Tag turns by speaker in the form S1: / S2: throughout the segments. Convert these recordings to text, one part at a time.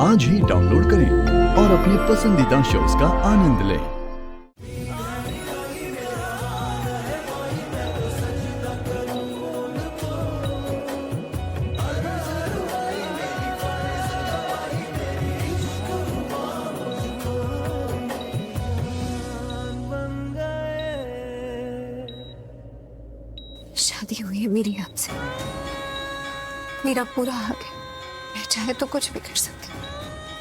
S1: आज ही डाउनलोड करें और अपने पसंदीदा शोज का आनंद लें।
S2: शादी हुई है मेरी आपसे, मेरा पूरा हक है। मैं चाहे तो कुछ भी कर सकती हूँ,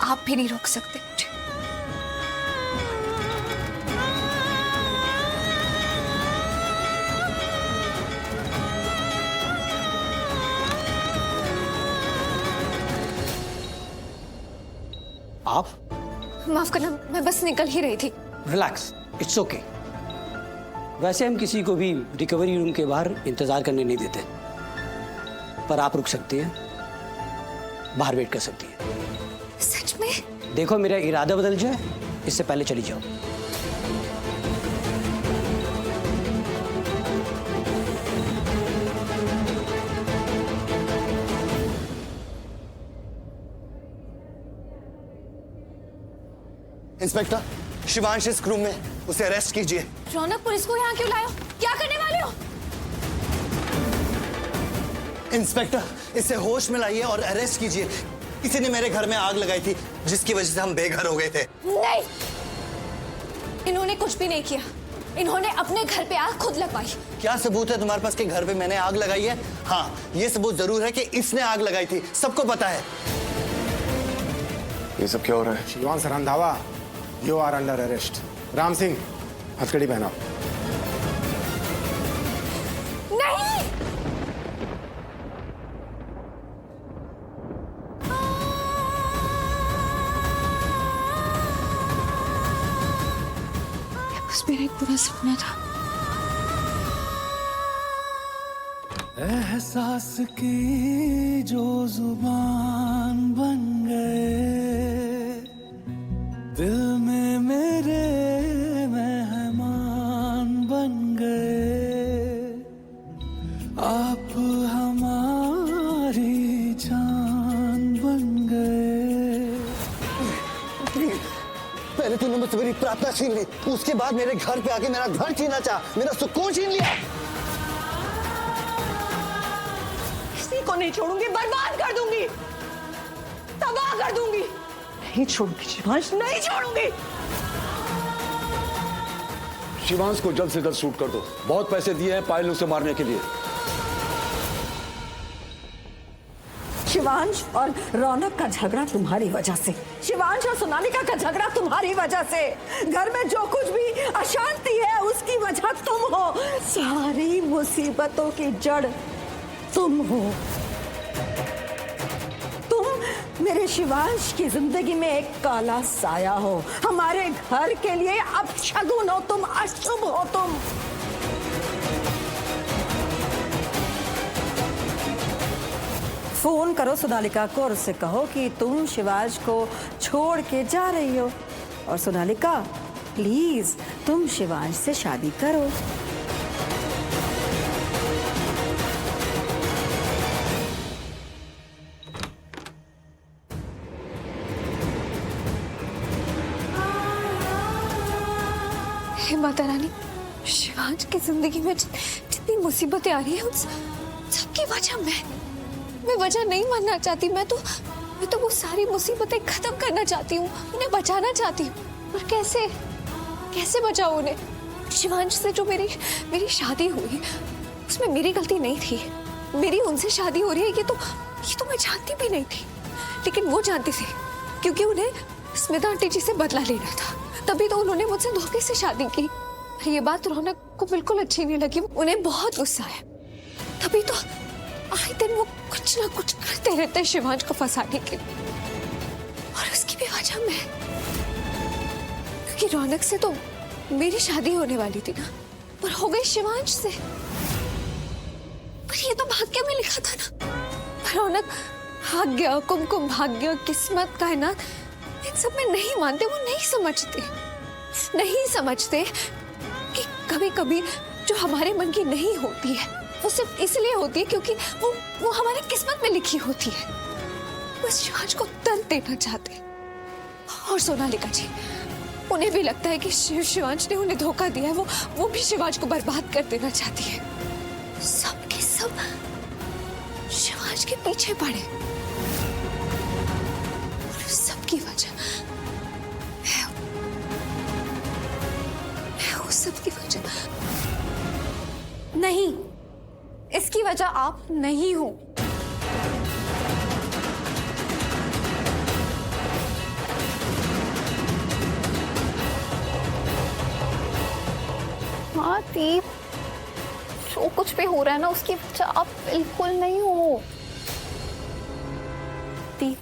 S2: आप भी नहीं रोक सकते मुझे।
S3: आप?
S2: माफ करना, मैं बस निकल ही रही थी।
S3: Relax, it's okay. वैसे हम किसी को भी रिकवरी रूम के बाहर इंतजार करने नहीं देते, पर आप रुक सकती हैं, बाहर वेट कर सकती हैं।
S2: सच में?
S3: देखो मेरा इरादा बदल जाए इससे पहले चली जाओ।
S4: इंस्पेक्टर, शिवांश इस रूम में, उसे अरेस्ट कीजिए।
S2: रौनक, पुलिस को यहाँ क्यों लाए हो? क्या करने वाले हो?
S4: इंस्पेक्टर, इसे होश में लाइए और अरेस्ट कीजिए। किसी ने मेरे घर में आग लगाई थी, जिसकी वजह से हम बेघर हो गए थे।
S2: नहीं, इन्होंने कुछ भी नहीं किया। इन्होंने अपने घर पे आग खुद लगवाई।
S4: क्या सबूत है तुम्हारे पास कि घर पे मैंने आग लगाई है? हाँ, ये सबूत जरूर है कि इसने आग लगाई थी, सबको पता है।
S5: ये सब क्या हो रहा है?
S6: Shivansh Randhawa, you are under arrest. Ram Singh, हथकड़ी पहनाओ।
S2: नहीं, ये बस मेरा एक पूरा सपना था।
S7: एहसास की जो जुबान बन गए, दिल में मेरे मेहमान बन गए, आप हमारी जान बन गए।
S4: पहले तूने मुझसे मेरी प्रार्थना छीन ली, उसके बाद मेरे घर पे आके मेरा घर छीनना चाहा, मेरा सुकून छीन लिया।
S8: किसी को नहीं छोड़ूंगी, बर्बाद कर दूंगी, तबाह कर दूंगी। नहीं छोड़ूंगी शिवांश, नहीं छोड़ूंगी।
S5: शिवांश को जल्द से जल्द शूट कर दो। बहुत पैसे दिए हैं पायल उसे मारने के लिए।
S8: शिवांश और रौनक का झगड़ा तुम्हारी वजह से, शिवांश और सोनालिका का झगड़ा तुम्हारी वजह से। घर में जो कुछ भी अशांति है उसकी वजह तुम हो। सारी मुसीबतों की जड़ तुम हो। तुम मेरे शिवांश की जिंदगी में एक काला साया हो, हमारे घर के लिए अपशगुन हो तुम, अशुभ हो तुम। फोन करो सोनालिका को और उससे कहो कि तुम शिवांश को छोड़ के जा रही हो। और सोनालिका, प्लीज तुम शिवांश से शादी करो।
S2: हे माता रानी, शिवांश की जिंदगी में जितनी मुसीबतें आ रही हैं, उन सबकी वजह मैं वजह नहीं मानना चाहती। मैं तो वो सारी मुसीबतें खत्म करना चाहती हूँ, उन्हें बचाना चाहती हूँ। पर कैसे बचाऊं उन्हें? शिवांश से जो मेरी शादी हुई, उसमें मेरी गलती नहीं थी। मेरी उनसे शादी हो रही है ये तो मैं जानती भी नहीं थी, लेकिन वो जानती थी, क्योंकि उन्हें स्मिता आंटी जी से बदला लेना था। तभी तो उन्होंने मुझसे धोखे से शादी की। ये बात रौनक को बिल्कुल अच्छी नहीं लगी, उन्हें बहुत गुस्सा है। तभी तो आए दिन वो कुछ ना कुछ करते रहते हैं शिवांश को फंसाने के लिए। और उसकी भी वजह मैं, क्योंकि रौनक से तो मेरी शादी होने वाली थी ना, पर हो गई शिवांश से। पर ये तो भाग्य में लिखा था ना। पर रौनक भाग्य, कुमकुम भाग्य, किस्मत, कायनात, इन सब में नहीं मानते। वो नहीं समझते कि कभी कभी जो हमारे मन की नहीं होती है वो सिर्फ इसलिए होती है क्योंकि वो हमारी किस्मत में लिखी होती है। वो बस शिवांश को दर्द देना चाहते हैं। और सोनालिका जी, उन्हें भी लगता है कि शिवांश ने उन्हें धोखा दिया है। वो भी शिवांश को बर्बाद कर देना चाहती है। सब के सब शिवांश के पीछे पड़े और सबकी वजह है वो सबकी वजह।
S9: नहीं, इसकी वजह आप नहीं हो। हाँ दीप, जो कुछ भी हो रहा है ना उसकी वजह आप बिल्कुल नहीं हो। दीप,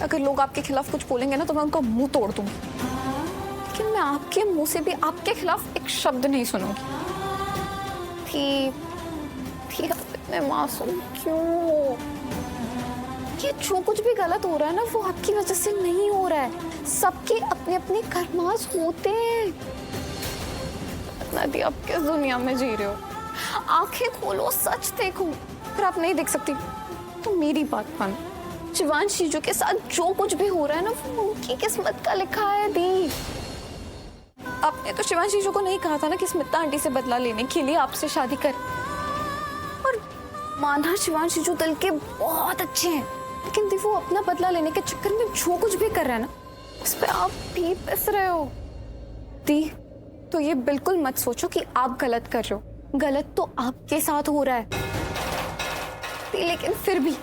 S9: अगर लोग आपके खिलाफ कुछ बोलेंगे ना तो मैं उनका मुंह तोड़ दूंगी, लेकिन मैं आपके मुंह से भी आपके खिलाफ एक शब्द नहीं सुनूंगी। दीप, आप इतने मासूम क्यों हो? ये जो कुछ भी गलत हो रहा है ना वो आपकी वजह से नहीं हो रहा है। सबके अपने अपने कर्मास होते हैं। नदी, आप किस दुनिया में जी रहे हो? आंखें खोलो, सच देखो। अगर आप नहीं देख सकती तो मेरी बात मानो। शिवांश शीजू के साथ जो कुछ भी हो रहा है ना वो उनकी किस्मत का लिखा है। दी, आपने तो शिवांश शीजू को नहीं कहा था ना कि स्मिता आंटी से बदला लेने के लिए आपसे शादी कर। और माना शिवांश शीजू दिल के बहुत अच्छे हैं, लेकिन दी वो अपना बदला लेने के चक्कर में जो कुछ भी कर रहा है ना उस पर आप भी पिस रहे हो। दी, तो ये बिल्कुल मत सोचो कि आप गलत कर रहे हो। गलत तो आपके साथ हो रहा है, लेकिन फिर भी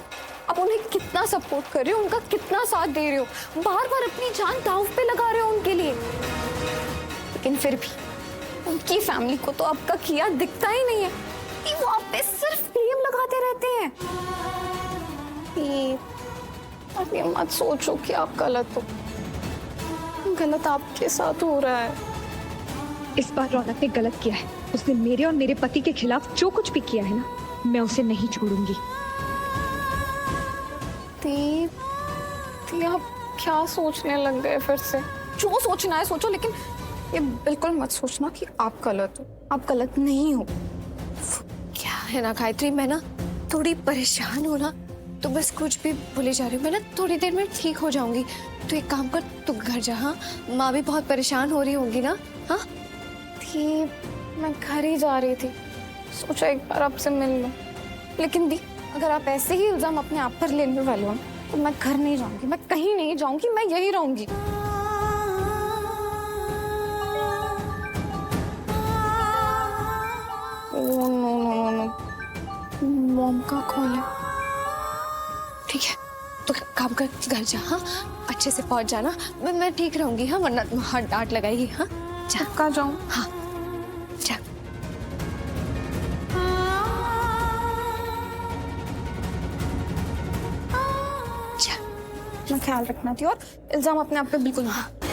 S9: आप उन्हें कितना सपोर्ट कर रहे हो, उनका कितना साथ दे रहे हो, बार बार अपनी जान दांव पे लगा रहे हो उनके लिए। लेकिन फिर भी उनकी फैमिली को तो आपका किया दिखता ही नहीं है कि वो आप पे सिर्फ ब्लेम लगाते रहते हैं। अब ये मत सोचो कि आप गलत हो। गलत आपके साथ हो रहा है।
S10: इस बार रौनक ने गलत किया है। उसने मेरे और मेरे पति के खिलाफ जो कुछ भी किया है ना, मैं उसे नहीं छोड़ूंगी।
S9: आप क्या सोचने लग गए फिर से? जो सोचना है सोचो, लेकिन ये बिल्कुल मत सोचना कि आप गलत हो। आप गलत नहीं हो।
S2: क्या है ना गायत्री, मैं ना थोड़ी परेशान हूँ ना, तो बस कुछ भी भूले जा रही हूँ। मैं ना थोड़ी देर में ठीक हो जाऊंगी। तो एक काम कर, तू घर जा। हाँ, माँ भी बहुत परेशान हो रही होंगी ना। हाँ,
S9: मैं घर ही जा रही थी, सोचा एक बार आपसे मिल लूं। लेकिन दी, अगर आप ऐसे ही इल्जाम अपने आप पर लेने वाले हो तो मैं घर नहीं जाऊंगी, मैं कहीं नहीं जाऊंगी, मैं यही रहूंगी। मॉम का कॉल है।
S2: ठीक है, तो काम कर, घर जा। हाँ, अच्छे से पहुंच जाना। मैं ठीक रहूंगी। हाँ, वरना वहाँ डांट लगाएगी। हाँ, जा।
S9: कहाँ जाऊँ?
S2: हाँ, जा।
S9: मैं ख्याल रखना थी और इल्जाम अपने आप पे बिल्कुल नहीं।